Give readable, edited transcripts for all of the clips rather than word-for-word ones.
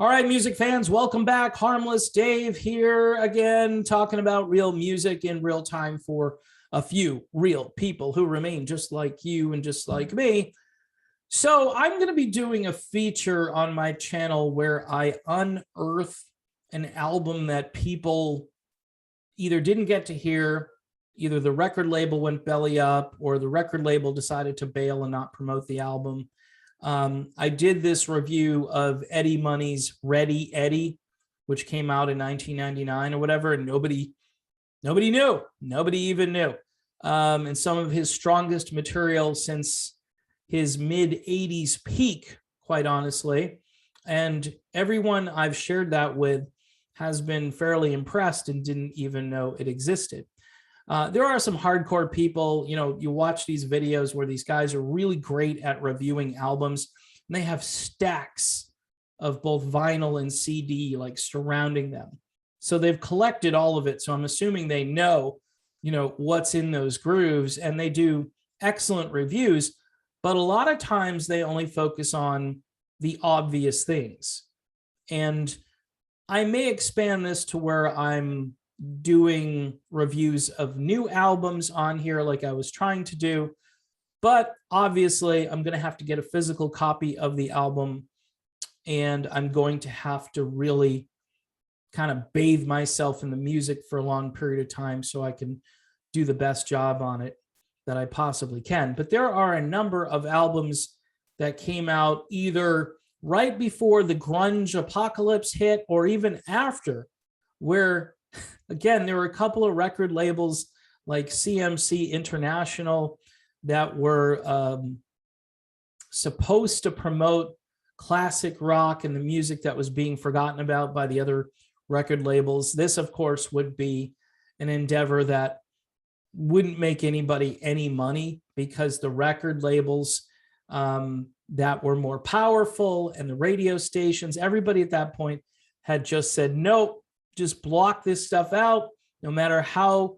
All right, music fans, welcome back. Harmless Dave here again, talking about real music in real time for a few real people who remain just like you and just like me. So I'm going to be doing a feature on my channel where I unearth an album that people either didn't get to hear, either the record label went belly up, or the record label decided to bail and not promote the album. I did this review of Eddie Money's Ready Eddie, which came out in 1999 or whatever, and nobody knew. Nobody even knew. And some of his strongest material since his mid-'80s peak, quite honestly. And everyone I've shared that with has been fairly impressed and didn't even know it existed. There are some hardcore people, you watch these videos where these guys are really great at reviewing albums, and they have stacks of both vinyl and CD like surrounding them. So they've collected all of it. So I'm assuming they know, what's in those grooves, and they do excellent reviews. But a lot of times they only focus on the obvious things. And I may expand this to where I'm doing reviews of new albums on here like I was trying to do, but obviously I'm going to have to get a physical copy of the album, and I'm going to have to really kind of bathe myself in the music for a long period of time so I can do the best job on it that I possibly can. But there are a number of albums that came out either right before the grunge apocalypse hit or even after, where again, there were a couple of record labels like CMC International that were supposed to promote classic rock and the music that was being forgotten about by the other record labels. This, of course, would be an endeavor that wouldn't make anybody any money, because the record labels that were more powerful and the radio stations, everybody at that point had just said, nope, just block this stuff out. No matter how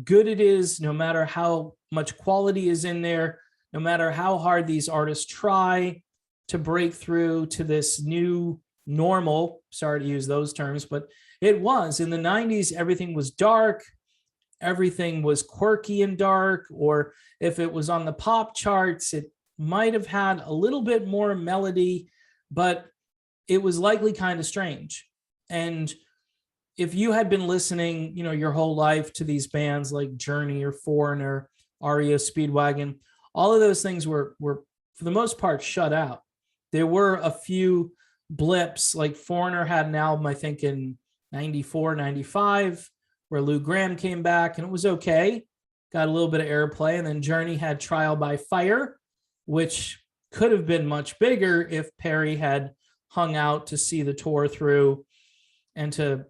good it is, no matter how much quality is in there, no matter how hard these artists try to break through to this new normal, sorry to use those terms, but it was. In the 90s, everything was dark, everything was quirky and dark, or if it was on the pop charts, it might have had a little bit more melody, but it was likely kind of strange. And if you had been listening, your whole life to these bands like Journey or Foreigner, REO Speedwagon, all of those things were for the most part shut out. There were a few blips, like Foreigner had an album, I think in 94, 95, where Lou Gramm came back and it was okay. Got a little bit of airplay. And then Journey had Trial by Fire, which could have been much bigger if Perry had hung out to see the tour through and to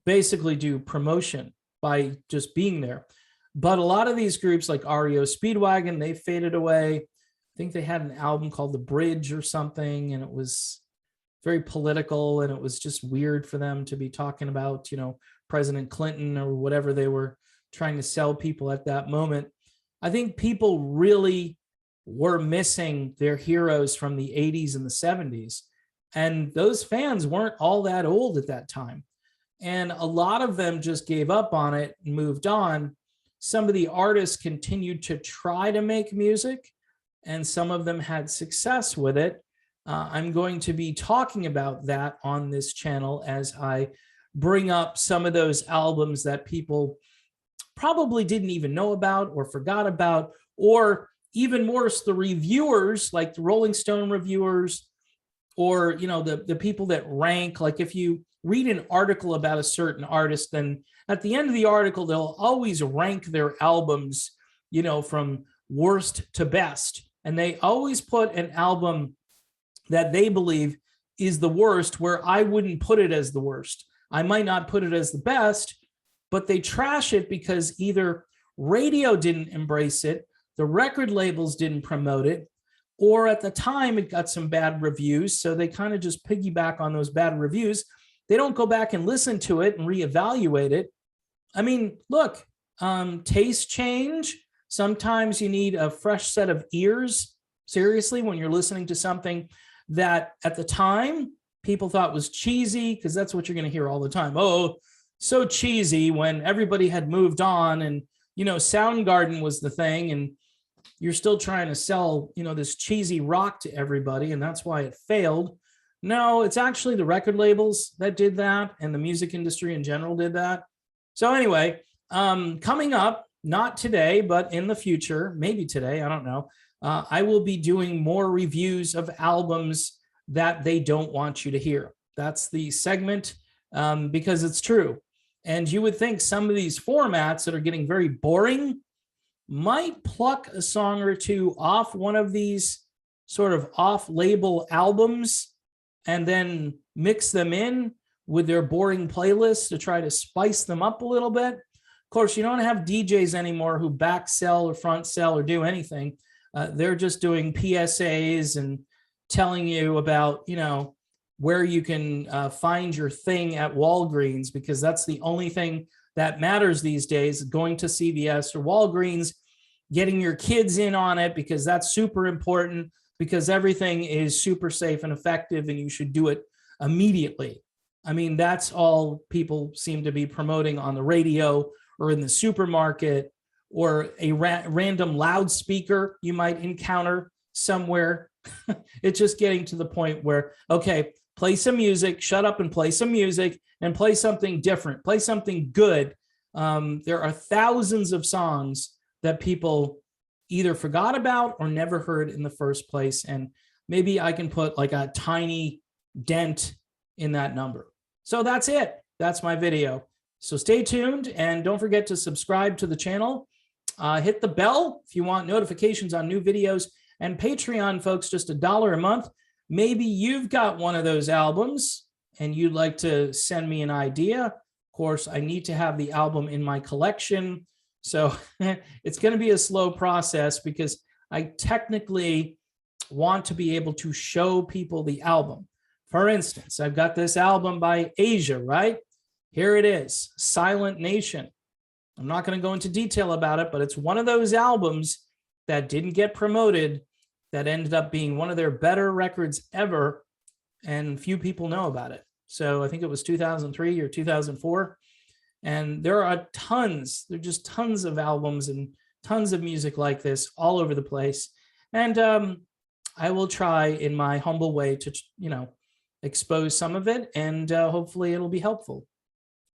basically do promotion by just being there. But a lot of these groups like REO Speedwagon, they faded away. I think they had an album called The Bridge or something, and it was very political, and it was just weird for them to be talking about, President Clinton or whatever they were trying to sell people at that moment. I think people really were missing their heroes from the 80s and the 70s. And those fans weren't all that old at that time. And a lot of them just gave up on it and moved on. Some of the artists continued to try to make music, and some of them had success with it. I'm going to be talking about that on this channel as I bring up some of those albums that people probably didn't even know about or forgot about, or even worse, the reviewers, like the Rolling Stone reviewers, or the people that rank. Like if you read an article about a certain artist, then at the end of the article, they'll always rank their albums, from worst to best. And they always put an album that they believe is the worst, where I wouldn't put it as the worst. I might not put it as the best, but they trash it because either radio didn't embrace it, the record labels didn't promote it, or at the time it got some bad reviews. So they kind of just piggyback on those bad reviews. They don't go back and listen to it and reevaluate it. I mean, look, taste change. Sometimes you need a fresh set of ears, seriously, when you're listening to something that at the time people thought was cheesy, because that's what you're going to hear all the time. Oh, so cheesy, when everybody had moved on and, Soundgarden was the thing, and you're still trying to sell, this cheesy rock to everybody, and that's why it failed. No, it's actually the record labels that did that, and the music industry in general did that. So anyway, coming up, not today, but in the future, maybe today, I don't know, I will be doing more reviews of albums that they don't want you to hear. That's the segment, because it's true. And you would think some of these formats that are getting very boring might pluck a song or two off one of these sort of off-label albums and then mix them in with their boring playlists to try to spice them up a little bit. Of course, you don't have DJs anymore who back sell or front sell or do anything. They're just doing PSAs and telling you about, where you can find your thing at Walgreens, because that's the only thing that matters these days, going to CVS or Walgreens, getting your kids in on it, because that's super important, because everything is super safe and effective and you should do it immediately. I mean, that's all people seem to be promoting on the radio or in the supermarket, or a random loudspeaker you might encounter somewhere. It's just getting to the point where, okay, play some music, shut up and play some music, and play something different, play something good. There are thousands of songs that people either forgot about or never heard in the first place. And maybe I can put like a tiny dent in that number. So that's it. That's my video. So stay tuned, and don't forget to subscribe to the channel. Hit the bell if you want notifications on new videos, and Patreon, folks, just $1 a month. Maybe you've got one of those albums and you'd like to send me an idea. Of course, I need to have the album in my collection. So it's going to be a slow process, because I technically want to be able to show people the album. For instance, I've got this album by Asia, right? Here it is, Silent Nation. I'm not going to go into detail about it, but it's one of those albums that didn't get promoted, that ended up being one of their better records ever, and few people know about it. So I think it was 2003 or 2004. And there are just tons of albums and tons of music like this all over the place. And I will try in my humble way to, expose some of it, and hopefully it'll be helpful.